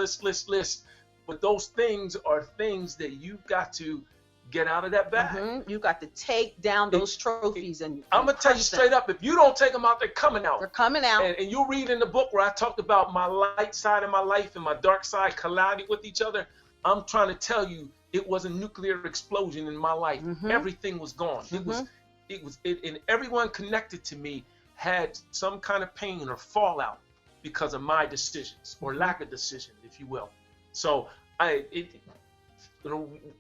But those things are things that you've got to get out of that bag. You got to take down those trophies and I'm gonna tell you straight up. If you don't take them out, they're coming out. They're coming out. And you'll read in the book where I talked about my light side of my life and my dark side colliding with each other. I'm trying to tell you, it was a nuclear explosion in my life. Everything was gone. And everyone connected to me had some kind of pain or fallout because of my decisions or lack of decision, if you will. So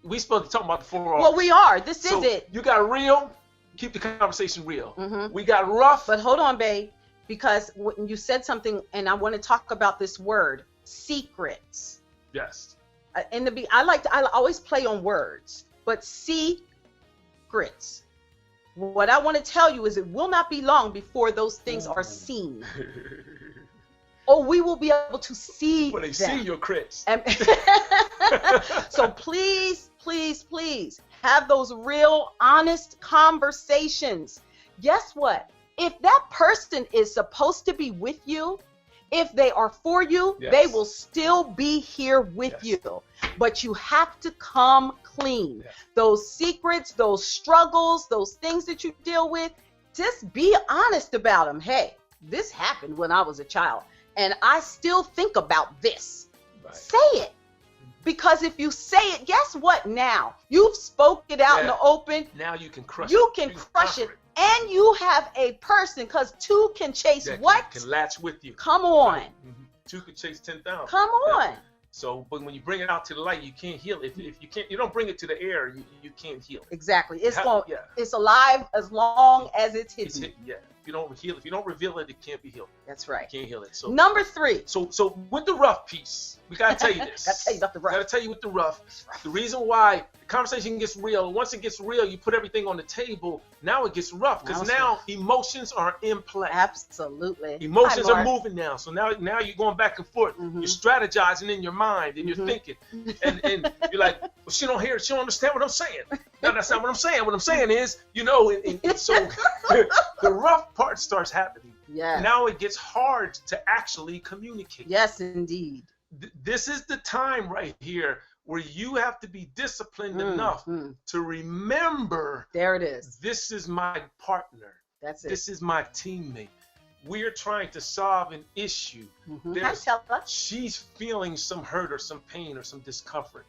we supposed to talk about the 4 R's. Well, we are. This is it. You got real. Keep the conversation real. We got rough. But hold on, babe, because when you said something, and I want to talk about this word, secrets. Yes. I always play on words, but secrets. What I want to tell you is it will not be long before those things are seen. Or we will be able to see when they them. See your crits. So please, please, please have those real, honest conversations. Guess what? If that person is supposed to be with you, if they are for you, they will still be here with you. But you have to come clean. Those secrets, those struggles, those things that you deal with, just be honest about them. Hey, this happened when I was a child, and I still think about this. Right. Say it. Because if you say it, guess what now? You've spoke it out in the open. Now you can crush it. You can crush it. And you have a person, because two can chase what? Can latch with you. Come on. Right. Two can chase 10,000. Come on. So, but when you bring it out to the light, you can't heal it. If you can't, you don't bring it to the air, you can't heal it. Exactly. It's alive as long as it's hidden. It's hidden. Yeah. If you don't heal, if you don't reveal it, it can't be healed. That's right. You can't heal it. So number 3. So with the rough piece, we gotta tell you this. Gotta tell you about the rough. Gotta tell you with the rough. The reason why the conversation gets real. Once it gets real, you put everything on the table. Now it gets rough because now emotions are in play. Absolutely. Emotions are moving now. So now you're going back and forth. You're strategizing in your mind and you're thinking, and you're like, well, she don't hear it. She don't understand what I'm saying. No, that's not what I'm saying. What I'm saying is, and so the rough part starts happening. Yeah. Now it gets hard to actually communicate. Yes, indeed. This is the time right here where you have to be disciplined enough to remember. There it is. This is my partner. That's it. This is my teammate. We're trying to solve an issue. She's feeling some hurt or some pain or some discomfort.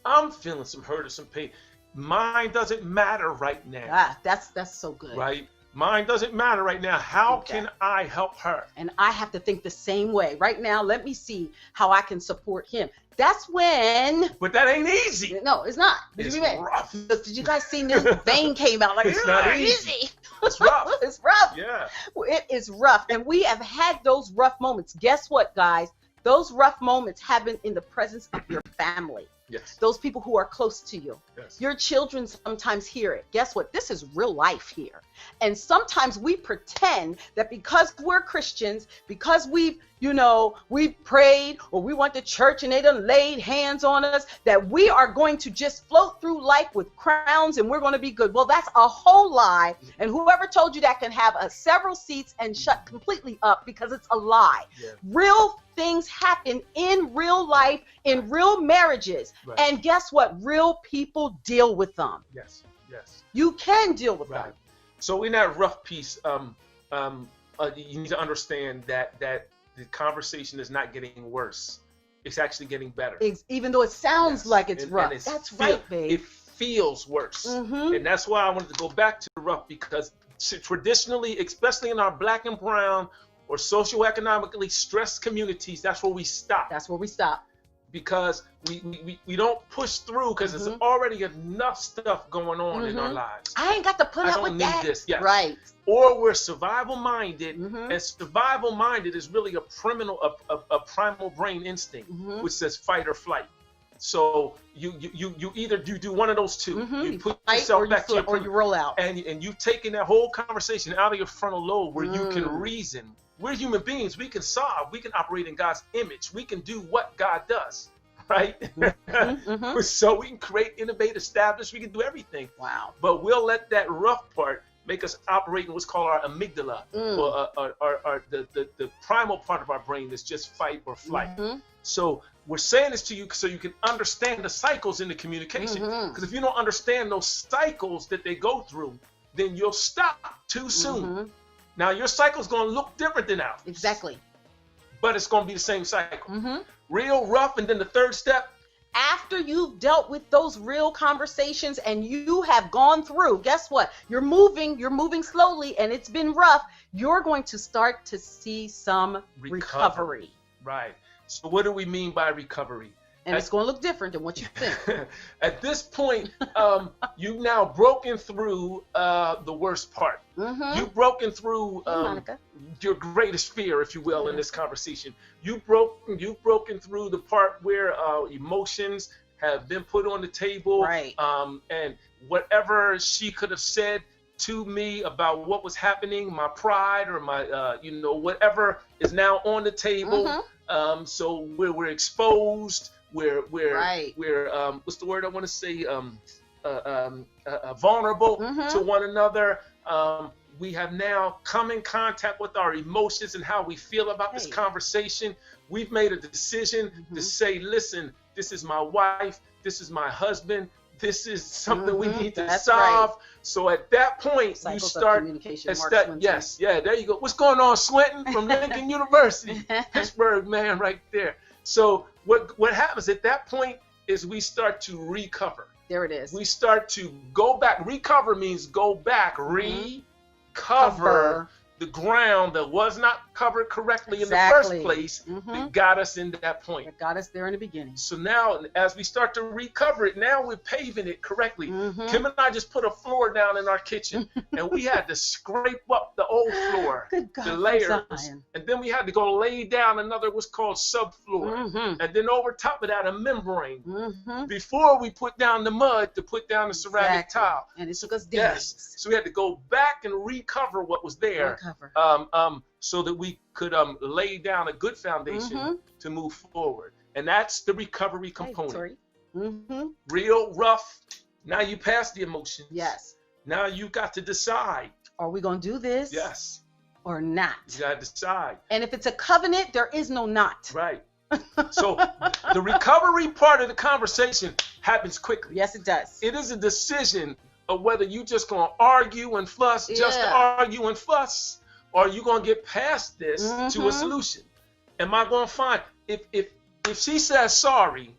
I'm feeling some hurt or some pain. Mine doesn't matter right now. That's so good. Right? Mine doesn't matter right now. How can I help her? And I have to think the same way. Right now, let me see how I can support him. That's when. But that ain't easy. No, it's not. It's rough. Did you guys see this vein came out? Like, it's not easy. It's rough. It's rough. Yeah. It is rough. And we have had those rough moments. Guess what, guys? those rough moments happen in the presence of your family. Yes. Those people who are close to you. Yes. Your children sometimes hear it. Guess what? This is real life here. And sometimes we pretend that because we're Christians, because we've prayed, or we went to church and they done laid hands on us, that we are going to just float through life with crowns and we're going to be good. Well, that's a whole lie. And whoever told you that can have several seats and shut completely up, because it's a lie. Yeah. Real things happen in real life, in real marriages. Right. And guess what? Real people deal with them. Yes. Yes. You can deal with Right. them. So in that rough piece, you need to understand that the conversation is not getting worse. It's actually getting better. Even though it sounds Yes. like it's And rough. it's That's right, babe. It feels worse. Mhm. And that's why I wanted to go back to the rough, because traditionally, especially in our black and brown or socioeconomically stressed communities, that's where we stop. That's where we stop. Because we don't push through, because there's already enough stuff going on in our lives. I ain't got to put I up don't with need that. this. Yes. Right. Or we're survival minded, Mhm. and survival minded is really a primal brain instinct, Mhm. which says fight or flight. So you either do one of those two. Mhm. You put Fight, yourself or you back to your flip, or you roll out. and you've taken that whole conversation out of your frontal lobe, where you can Mm. reason. We're human beings. We can solve. We can operate in God's image. We can do what God does, right? Mhm. So we can create, innovate, establish. We can do everything. Wow. But we'll let that rough part make us operate in what's called our amygdala, or the primal part of our brain that's just fight or flight. Mhm. So we're saying this to you so you can understand the cycles in the communication. Mhm. Because if you don't understand those cycles that they go through, then you'll stop too soon. Mhm. Now your cycle's going to look different than ours. Exactly. But it's going to be the same cycle. Mhm. Real rough, and then the third step. After you've dealt with those real conversations and you have gone through, guess what? You're moving slowly, and it's been rough. You're going to start to see some recovery. Right. So what do we mean by recovery? And it's going to look different than what you think. At this point, you've now broken through the worst part. Mhm. You've broken through Monica. your greatest fear, if you will, in this conversation. You've broken through the part where emotions have been put on the table, Right. And whatever she could have said to me about what was happening, my pride or my whatever is now on the table. So we're exposed. We're Right. what's the word I want to say? Vulnerable to one another. We have now come in contact with our emotions and how we feel about this conversation. We've made a decision to say, listen, this is my wife, this is my husband, this is something we need to That's solve. right. So at that point, Cycles you of start. communication, Mark Swinton. Yes, yeah, there you go. What's going on, Swinton from Lincoln University, Pittsburgh, man, right there. So what happens at that point is we start to recover. There it is. We start to go back. Recover means go back. Recover Cover. the ground that was not covered correctly in the Exactly. first place Mhm. that got us into that point. That got us there in the beginning. So now, as we start to recover it, now we're paving it correctly. Mhm. Kim and I just put a floor down in our kitchen, and we had to scrape up the old floor, Good God, the from layers, Zion. and then we had to go lay down another what's called subfloor, Mhm. and then over top of that a membrane. Mhm. Before we put down the mud to put down the ceramic Exactly. tile. And it took us days. Yes. So we had to go back and recover what was there, Recover. so that we could lay down a good foundation to move forward. And that's the recovery component. Mhm. Real rough. Now you passed the emotions. Yes. Now you got to decide. Are we going to do this? Yes. Or not? You got to decide. And if it's a covenant, there is no not. Right. So the recovery part of the conversation happens quickly. Yes, it does. It is a decision of whether you just going to argue and fuss, just to Yeah. argue and fuss, or you going to get past this to a solution. Am I going to find, if she says sorry,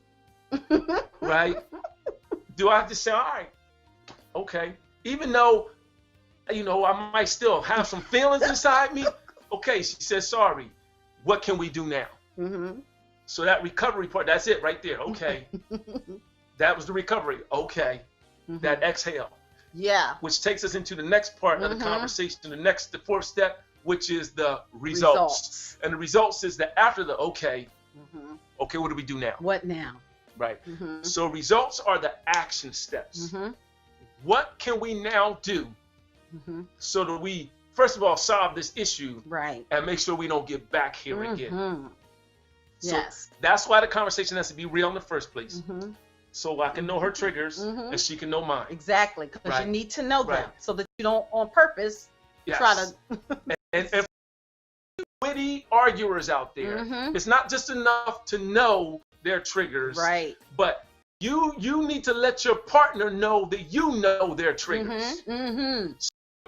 right, do I have to say, all right, okay, even though, I might still have some feelings inside me, okay, she says sorry, what can we do now? Mhm. So that recovery part, that's it right there, okay. That was the recovery, okay. That exhale, Yeah. which takes us into the next part of the conversation, the fourth step, which is the results. And the results is that after the okay, Okay, what do we do now? What now? Right. Mm-hmm. So results are the action steps. Mm-hmm. What can we now do Mm-hmm. so that we, first of all, solve this issue Right. and make sure we don't get back here again? Mm-hmm. So Yes. that's why the conversation has to be real in the first place. Mm-hmm. So I can know her triggers Mhm. and she can know mine. Exactly, because Right. you need to know them Right. so that you don't, on purpose, Yes. try to. and for witty arguers out there, Mhm. it's not just enough to know their triggers, Right. but you need to let your partner know that you know their triggers. Mm-hmm. Mm-hmm.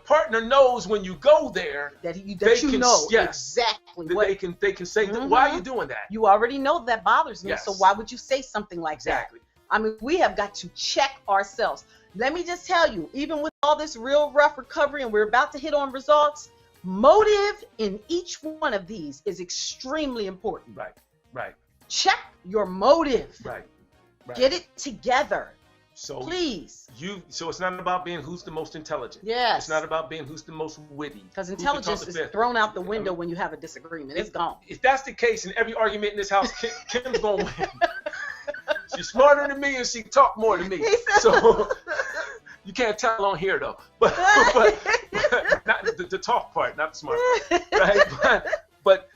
Partner knows when you go there That you They you can- know yes. exactly that what they can say, why are you doing that? you already know that bothers me. Yes. So why would you say something like Exactly. that? I mean, we have got to check ourselves. Let me just tell you, even with all this real rough recovery, and we're about to hit on results, motive in each one of these is extremely important. Right. Right. Check your motive. Right. Right. Get it together, So please. so it's not about being who's the most intelligent. Yes. It's not about being who's the most witty. Because who can talk intelligence the is fifth. thrown out the window when you have a disagreement. It's gone. If that's the case, in every argument in this house, Kim's gonna win. She's smarter than me and she talk more than me. He said- So you can't tell on here though. But not the talk part, not the smart part, right? But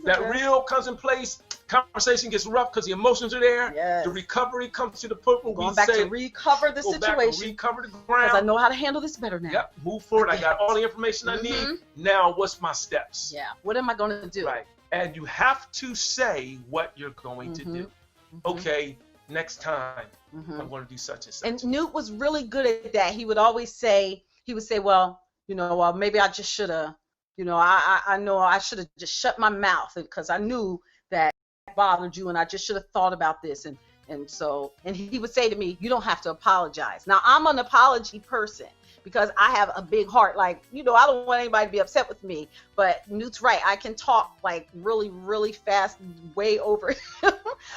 that real comes in place. Conversation gets rough because the emotions are there. Yes. The recovery comes to the point where Going we back say, to recover the go back and situation recover the because ground. I know how to handle this better now. Yep, move forward. I got all the information I need. Mhm. Now, what's my steps? Yeah. What am I going to do? Right. And you have to say what you're going to do. Okay, next time Mhm. I'm going to do such and such. And Newt was really good at that. He would always say, well, maybe I just should have, I know I should have just shut my mouth because I knew that it bothered you and I just should have thought about this. And he would say to me, you don't have to apologize. Now, I'm an apology person because I have a big heart. Like, I don't want anybody to be upset with me. But Newt's right. I can talk like really, really fast, way over.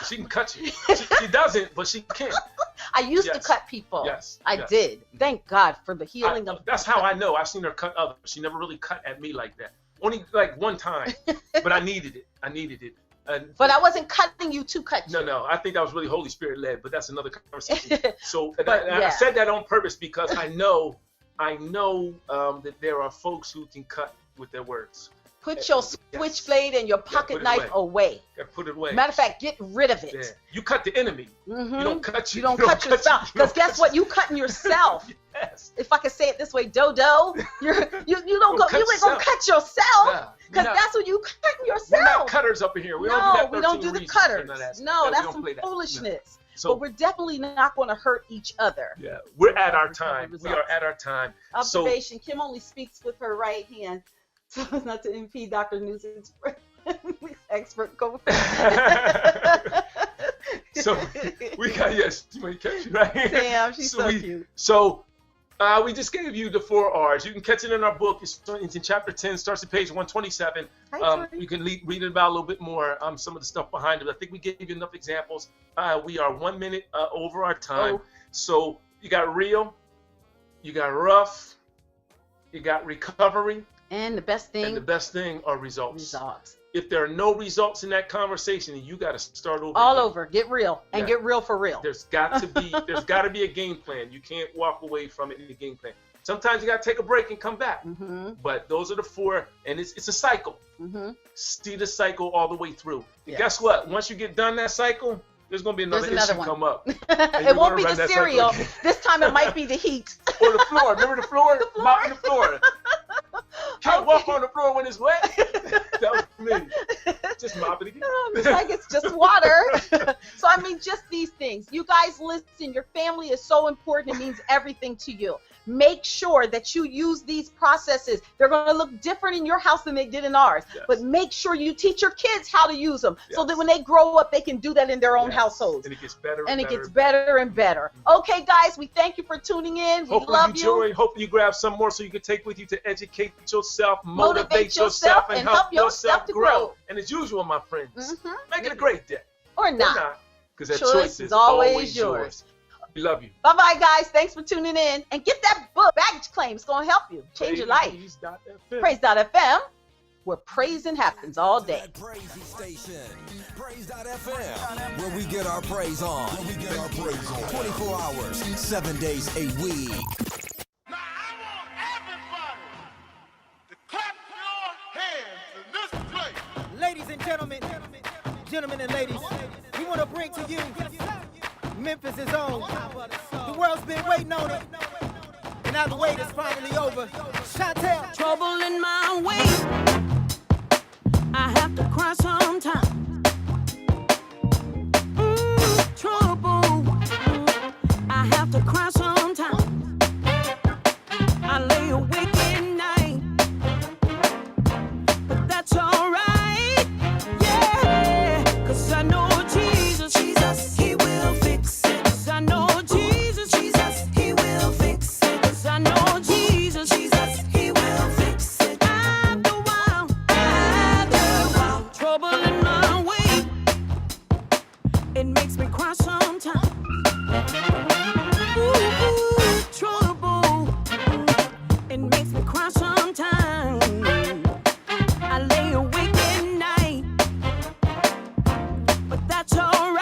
She can cut you. She doesn't, but she can. I used to Yes. cut people. Yes. I yes. did. Thank God for the healing of. That's how I know. I've seen her cut others. She never really cut at me like that. Only like one time. But I needed it. And But I wasn't cutting you to cut you. no, I think that was really Holy Spirit led, but that's another conversation. So and But, I yeah. said that on purpose because I know that there are folks who can cut with their words. Put your switchblade and your pocket put it knife away. Gotta put it away. Matter of fact, get rid of it. Yeah. You cut the enemy. Mhm. You don't cut You don't cut yourself. Because guess what? You cutting yourself. Yes. If I can say it this way, Dodo, you ain't gonna cut yourself. Yeah. Because We're that's what you cutting We're not yourself. cutters up in here. We No, don't we don't do the cutters. No, that's some foolishness. foolishness. So But we're definitely not going to hurt each other. yeah, we're at our time. Results. We are at our time. So Observation, Kim only speaks with her right hand so as not to impede Dr. Newsom's expert co So we got you might catch you right. Damn, she's so we, cute. So we just gave you the 4 R's. You can catch it in our book. It's in chapter 10, starts at page 127. Hi, Tori. You can read it about a little bit more, some of the stuff behind it. I think we gave you enough examples. We are 1 minute over our time. Oh. So you got real, you got rough, you got recovery, And the best and thing, the best thing are results. results. If there are no results in that conversation, you got to start over. All again. over. Get real. And Yeah. get real for real. There's got to be a game plan. You can't walk away from it in the game plan. Sometimes you got to take a break and come back. Mm-hmm. But those are the 4, and it's a cycle. Mm-hmm. See the cycle all the way through. And Yes. guess what? Once you get done that cycle, there's gonna be another There's another issue one. come up. It won't be run the that cycle cereal. again. This time it might be the heat. Or the floor. Remember the floor? The floor. Mopping the floor. Can't Okay. walk on the floor when it's wet. That was me. Just mop it again. It's like it's just water. So, I mean, just these things. You guys listen, your family is so important. It means everything to you. Make sure that you use these processes. They're going to look different in your house than they did in ours. Yes. But make sure you teach your kids how to use them so Yes. that when they grow up, they can do that in their own Yes. households. And it gets better. And it better gets better and better. Okay, guys, we thank you for tuning in. We Hopefully love you you. enjoy. Hopefully you grab some more so you can take with you to educate yourself, motivate yourself, and help yourself to grow. grow. And as usual, my friends, Mhm. make it a great day. Or Or not. not, because that Choice choice is is always always yours. yours. We love you. Bye-bye, guys. Thanks for tuning in. And get that book, Baggage Claim. It's going to help you. Change your life. Praise.fm. Praise.fm. where praising happens all day. That Praisey station, Praise.fm, where we get our praise on. 24 hours, 7 days a week. Now I want everybody to clap your hands in this place. Ladies and gentlemen and ladies, we want to bring to you Memphis' own. The world's been waiting on it, and now the wait is finally over. Chantel. Trouble in my way, I have to cry sometimes. Trouble, I have to cry sometimes. I lay awake at night, but that's alright, yeah, 'cause I know Jesus, He will fix it. 'Cause I know Jesus, He will fix it. 'Cause I know Jesus, He will fix it. After a while, trouble in my way, it makes me cry sometimes. Ooh, trouble, it makes me cry sometimes. I lay awake at night, but that's alright.